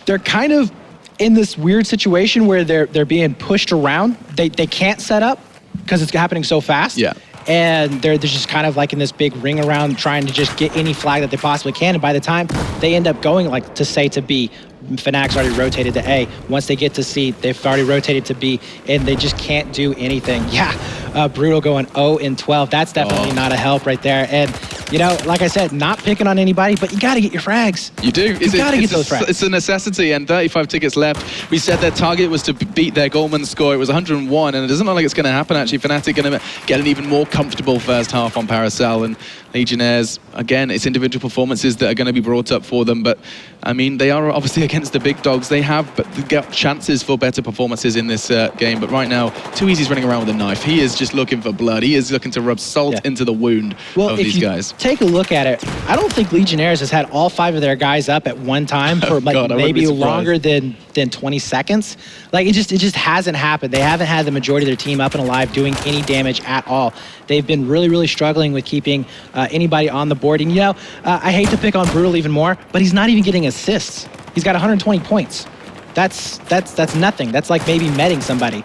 Speaker 8: they're kind of in this weird situation where they're being pushed around. They can't set up because it's happening so fast.
Speaker 5: Yeah.
Speaker 8: And they're just kind of like in this big ring around trying to just get any flag that they possibly can. And by the time they end up going like to say to B, Fnatic's already rotated to A. Once they get to C, they've already rotated to B, and they just can't do anything. Yeah, Brutal going 0-12. That's definitely not a help right there. And, you know, like I said, not picking on anybody, but you got to get your frags.
Speaker 5: You do.
Speaker 8: You got to get those frags.
Speaker 5: It's a necessity, and 35 tickets left. We said their target was to beat their Goldman score. It was 101, and it doesn't look like it's going to happen, actually. Fnatic going to get an even more comfortable first half on Paracel, and Legionnaires, again, it's individual performances that are going to be brought up for them, but, I mean, they are obviously against the big dogs. They have got chances for better performances in this game, but right now, Too Easy's running around with a knife. He is just looking for blood. He is looking to rub salt into the wound of these guys.
Speaker 8: Take a look at it. I don't think Legionnaires has had all 5 of their guys up at one time for maybe longer than 20 seconds. Like, it just hasn't happened. They haven't had the majority of their team up and alive doing any damage at all. They've been really, really struggling with keeping anybody on the board. And, you know, I hate to pick on Brutal even more, but he's not even getting assists. He's got 120 points. That's nothing. That's like maybe meting somebody.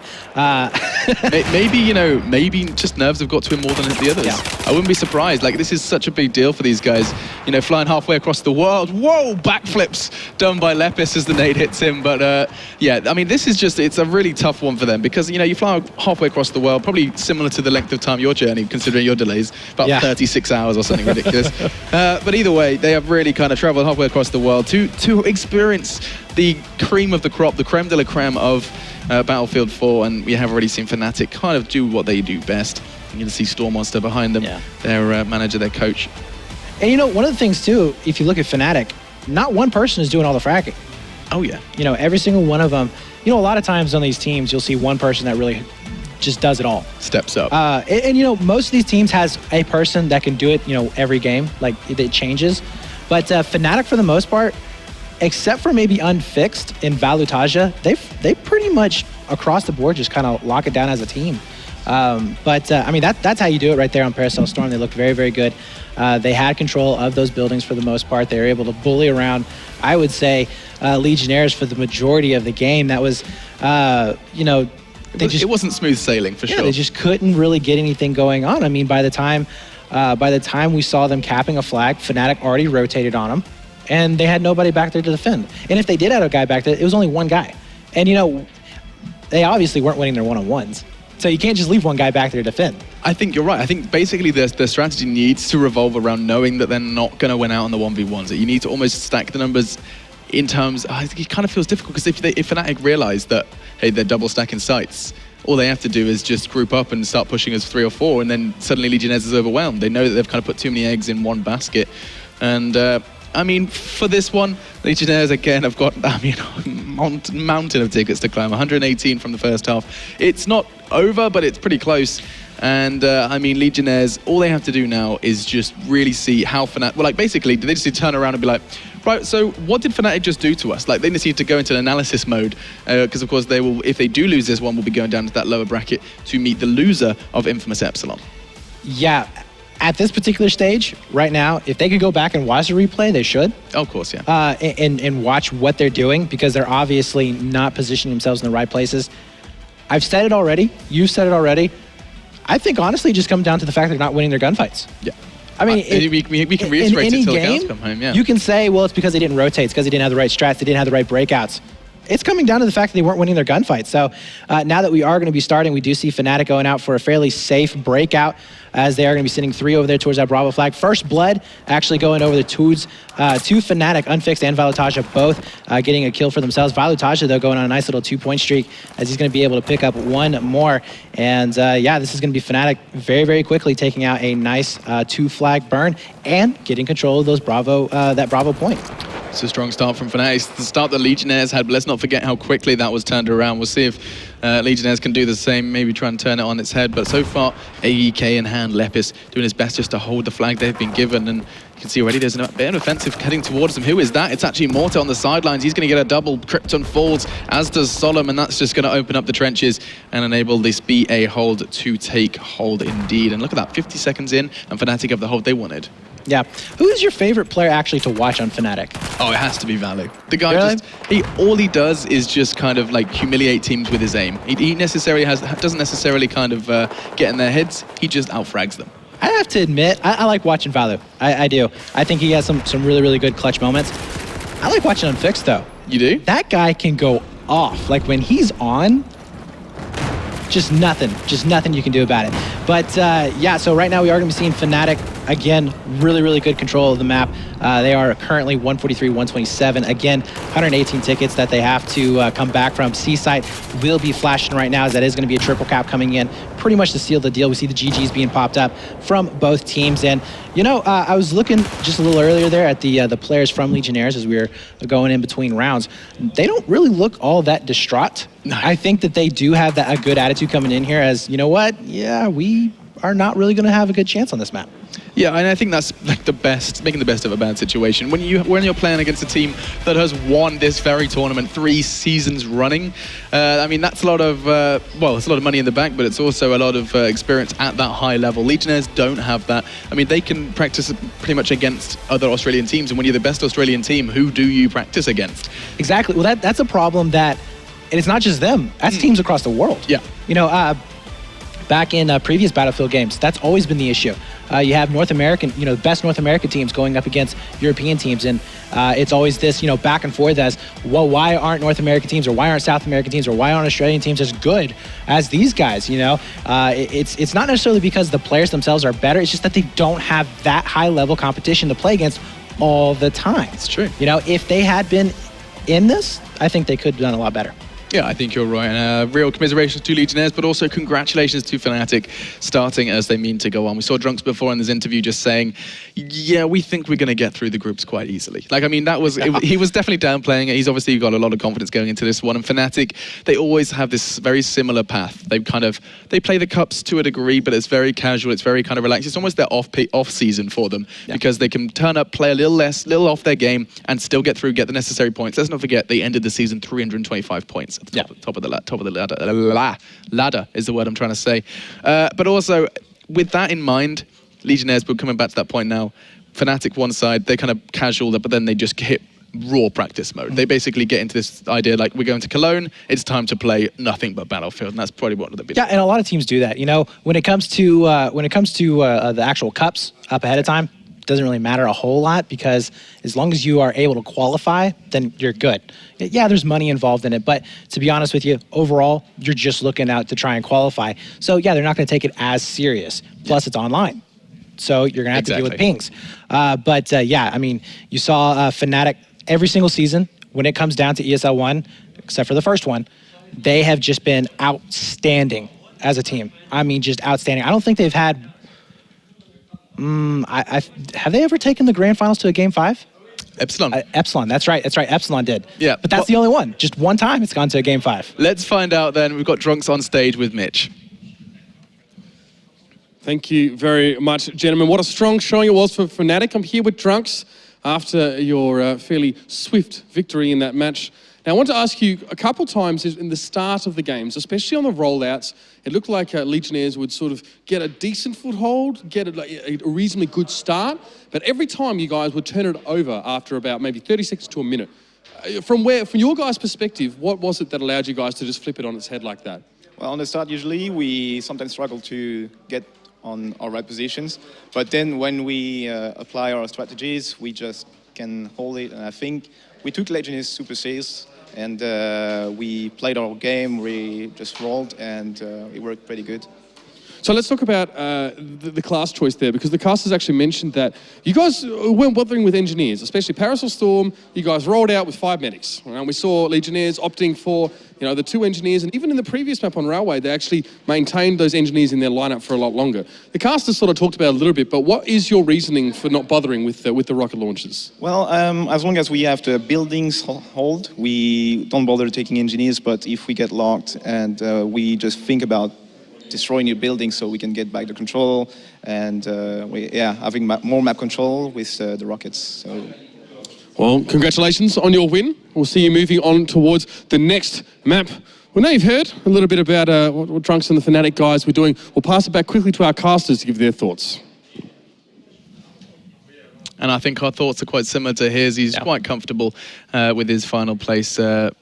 Speaker 5: Maybe, you know, maybe just nerves have got to him more than the others.
Speaker 8: Yeah.
Speaker 5: I wouldn't be surprised. Like, this is such a big deal for these guys. You know, flying halfway across the world. Whoa, backflips done by Lepis as the nade hits him. But yeah, I mean, this is just, it's a really tough one for them because, you know, you fly halfway across the world, probably similar to the length of time your journey, considering your delays, about 36 hours or something ridiculous. But either way, they have really kind of traveled halfway across the world to experience the cream of the crop, the creme de la creme of Battlefield 4, and we have already seen Fnatic kind of do what they do best. You can see Storm Monster behind them, their manager, their coach.
Speaker 8: And you know, one of the things too, if you look at Fnatic, not one person is doing all the fragging.
Speaker 5: Oh yeah.
Speaker 8: You know, every single one of them. You know, a lot of times on these teams, you'll see one person that really just does it all.
Speaker 5: Steps up.
Speaker 8: And you know, most of these teams has a person that can do it, you know, every game, like it changes. But Fnatic, for the most part, except for maybe Unfixed in Valutaja, they pretty much across the board just kind of lock it down as a team. I mean, that's how you do it right there on Paracel Storm. They looked very, very good. They had control of those buildings for the most part. They were able to bully around, I would say, Legionnaires for the majority of the game. That was, you know,
Speaker 5: it wasn't smooth sailing for sure.
Speaker 8: They just couldn't really get anything going on. I mean, by the time we saw them capping a flag, Fnatic already rotated on them, and they had nobody back there to defend. And if they did have a guy back there, it was only one guy. And you know, they obviously weren't winning their one-on-ones. So you can't just leave one guy back there to defend.
Speaker 5: I think you're right. I think basically the strategy needs to revolve around knowing that they're not going to win out on the 1v1s. That you need to almost stack the numbers in terms, I think it kind of feels difficult because if Fnatic realize that, hey, they're double stacking sites, all they have to do is just group up and start pushing as 3 or 4, and then suddenly Legionnaires is overwhelmed. They know that they've kind of put too many eggs in one basket. And I mean, for this one, Legionnaires again have got, I mean, a mountain of tickets to climb. 118 from the first half. It's not over, but it's pretty close. And I mean, Legionnaires, all they have to do now is just really see how Fnatic, well, like basically, they just need to turn around and be like, right, so what did Fnatic just do to us? Like, they just need to go into an analysis mode, because of course they will, if they do lose this one, we'll be going down to that lower bracket to meet the loser of Infamous Epsilon.
Speaker 8: Yeah. At this particular stage, right now, if they could go back and watch the replay, they should.
Speaker 5: Oh, of course, yeah.
Speaker 8: And watch what they're doing, because they're obviously not positioning themselves in the right places. I've said it already. You've said it already. I think, honestly, it just comes down to the fact they're not winning their gunfights. Yeah. I mean,
Speaker 5: we can reiterate it until the cows come home, yeah.
Speaker 8: You can say, well, it's because they didn't rotate. It's because they didn't have the right strats. They didn't have the right breakouts. It's coming down to the fact that they weren't winning their gunfights. So now that we are going to be starting, we do see Fnatic going out for a fairly safe breakout, as they are going to be sending 3 over there towards that Bravo flag. First Blood actually going over the Toods to Fnatic, Unfixed and Valutaja both getting a kill for themselves. Valutaja, though, going on a nice little 2-point streak as he's going to be able to pick up one more. And yeah, this is going to be Fnatic very, very quickly taking out a nice 2-flag burn and getting control of those that Bravo point.
Speaker 5: It's a strong start from Fnatic. It's the start that Legionnaires had, but let's not forget how quickly that was turned around. We'll see if Legionnaires can do the same, maybe try and turn it on its head. But so far, AEK in hand, Lepis doing his best just to hold the flag they've been given. And you can see already there's a bit of offensive heading towards them. Who is that? It's actually Morta on the sidelines. He's going to get a double. Krypton falls, as does Solomon. That's just going to open up the trenches and enable this BA hold to take hold indeed. And look at that, 50 seconds in, and Fnatic have the hold they wanted.
Speaker 8: Yeah. Who is your favorite player actually to watch on Fnatic?
Speaker 5: Oh, it has to be Valu. The guy
Speaker 8: really?
Speaker 5: all he does is just kind of like humiliate teams with his aim. He necessarily doesn't necessarily kind of get in their heads. He just outfrags them.
Speaker 8: I have to admit, I like watching Valu. I do. I think he has some really, really good clutch moments. I like watching Unfixed, though.
Speaker 5: You do?
Speaker 8: That guy can go off. Like, when he's on, just nothing you can do about it. But yeah, so right now we are going to be seeing Fnatic, again, really, really good control of the map. They are currently 143, 127. Again, 118 tickets that they have to come back from. C-Site will be flashing right now, as that is going to be a triple cap coming in, pretty much to seal the deal. We see the GGs being popped up from both teams. And, you know, I was looking just a little earlier there at the players from Legionnaires as we were going in between rounds. They don't really look all that distraught. No. I think that they do have a good attitude coming in here as, you know what, yeah, we are not really going to have a good chance on this map.
Speaker 5: Yeah, and I think that's like making the best of a bad situation. When you're playing against a team that has won this very tournament 3 seasons running, I mean, that's a lot of, well, it's a lot of money in the bank, but it's also a lot of experience at that high level. Legionnaires don't have that. I mean, they can practice pretty much against other Australian teams, and when you're the best Australian team, who do you practice against?
Speaker 8: Exactly. Well, that's a problem that, and it's not just them, that's teams across the world.
Speaker 5: Yeah.
Speaker 8: You know, back in previous Battlefield games, that's always been the issue. You have North American, you know, the best North American teams going up against European teams, and it's always this, you know, back and forth as, well, why aren't North American teams, or why aren't South American teams, or why aren't Australian teams as good as these guys, you know? It's not necessarily because the players themselves are better, it's just that they don't have that high-level competition to play against all the time.
Speaker 5: It's true.
Speaker 8: You know, if they had been in this, I think they could have done a lot better.
Speaker 5: Yeah, I think you're right. And real commiserations to Legionnaires, but also congratulations to Fnatic starting as they mean to go on. We saw Drunks before in this interview just saying, yeah, we think we're going to get through the groups quite easily. Like, I mean, that was he was definitely downplaying it. He's obviously got a lot of confidence going into this one. And Fnatic, they always have this very similar path. They play the cups to a degree, but it's very casual. It's very kind of relaxed. It's almost their off season for them because they can turn up, play a little off their game, and still get through, get the necessary points. Let's not forget they ended the season 325 points. At the top of the ladder is the word I'm trying to say. But also, with that in mind, Legionnaires, we're coming back to that point now. Fnatic one side, they kind of casual, but then they just hit raw practice mode. They basically get into this idea like, we're going to Cologne, it's time to play nothing but Battlefield, and that's probably what they'll be doing.
Speaker 8: Yeah, and a lot of teams do that. You know, when it comes to the actual cups up ahead of time, doesn't really matter a whole lot, because as long as you are able to qualify, then you're good. Yeah, there's money involved in it, but to be honest with you, overall, you're just looking out to try and qualify. So yeah, they're not going to take it as serious. Plus, it's online, so you're going to have to deal with pings. But yeah, I mean, you saw Fnatic every single season when it comes down to ESL One, except for the first one, they have just been outstanding as a team. I mean, just outstanding. I don't think they've had. Have they ever taken the grand finals to a game 5?
Speaker 5: Epsilon.
Speaker 8: Epsilon, that's right. Epsilon did.
Speaker 5: Yeah.
Speaker 8: But that's the only one. Just one time it's gone to a game 5.
Speaker 5: Let's find out then. We've got Drunks on stage with Mitch.
Speaker 1: Thank you very much, gentlemen. What a strong showing it was for Fnatic. I'm here with Drunks after your fairly swift victory in that match. Now, I want to ask you, a couple times in the start of the games, especially on the rollouts, it looked like Legionnaires would sort of get a decent foothold, get a reasonably good start, but every time you guys would turn it over after about maybe 30 seconds to a minute. From your guys' perspective, what was it that allowed you guys to just flip it on its head like that?
Speaker 7: Well, on the start, usually, we sometimes struggle to get on our right positions, but then when we apply our strategies, we just can hold it, and I think we took Legionnaires super serious, and we played our game, we just rolled, and it worked pretty good.
Speaker 1: So let's talk about the class choice there, because the casters actually mentioned that you guys weren't bothering with engineers, especially Parasol Storm. You guys rolled out with 5 medics. And we saw Legionnaires opting for the 2 engineers, and even in the previous map on Railway, they actually maintained those engineers in their lineup for a lot longer. The casters sort of talked about it a little bit, but what is your reasoning for not bothering with the rocket launchers?
Speaker 7: Well, as long as we have the buildings hold, we don't bother taking engineers, but if we get locked and we just think about destroying your building so we can get back the control and having more map control with the rockets. So.
Speaker 1: Well, congratulations on your win. We'll see you moving on towards the next map. Well, now you've heard a little bit about what Drunks and the Fnatic guys were doing. We'll pass it back quickly to our casters to give their thoughts.
Speaker 5: And I think our thoughts are quite similar to his. He's quite comfortable with his final place, with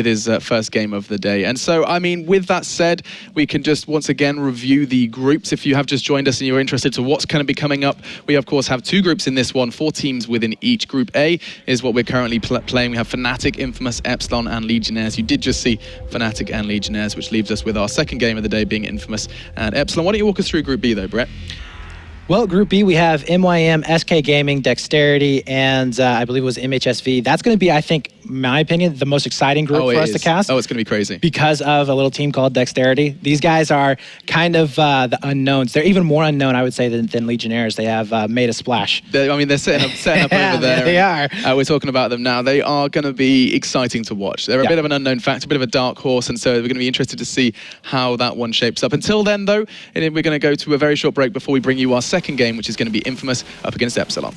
Speaker 5: his first game of the day. And so, I mean, with that said, we can just once again review the groups. If you have just joined us and you're interested to what's going to be coming up, we of course have 2 groups in this one, 4 teams within each. Group A is what we're currently playing. We have Fnatic, Infamous, Epsilon, and Legionnaires. You did just see Fnatic and Legionnaires, which leaves us with our second game of the day being Infamous and Epsilon. Why don't you walk us through Group B though, Brett?
Speaker 8: Well, Group B, we have MYM, SK Gaming, Dexterity, and I believe it was MHSV. That's going to be, I think, in my opinion, the most exciting group for us to cast.
Speaker 5: Oh, it's going to be crazy.
Speaker 8: Because of a little team called Dexterity. These guys are kind of the unknowns. They're even more unknown, I would say, than Legionnaires. They have made a splash.
Speaker 5: They're setting up over there.
Speaker 8: They are.
Speaker 5: We're talking about them now. They are going to be exciting to watch. They're a bit of an unknown factor, a bit of a dark horse, and so we're going to be interested to see how that one shapes up. Until then, though, we're going to go to a very short break before we bring you our second game, which is going to be Infamous up against Epsilon.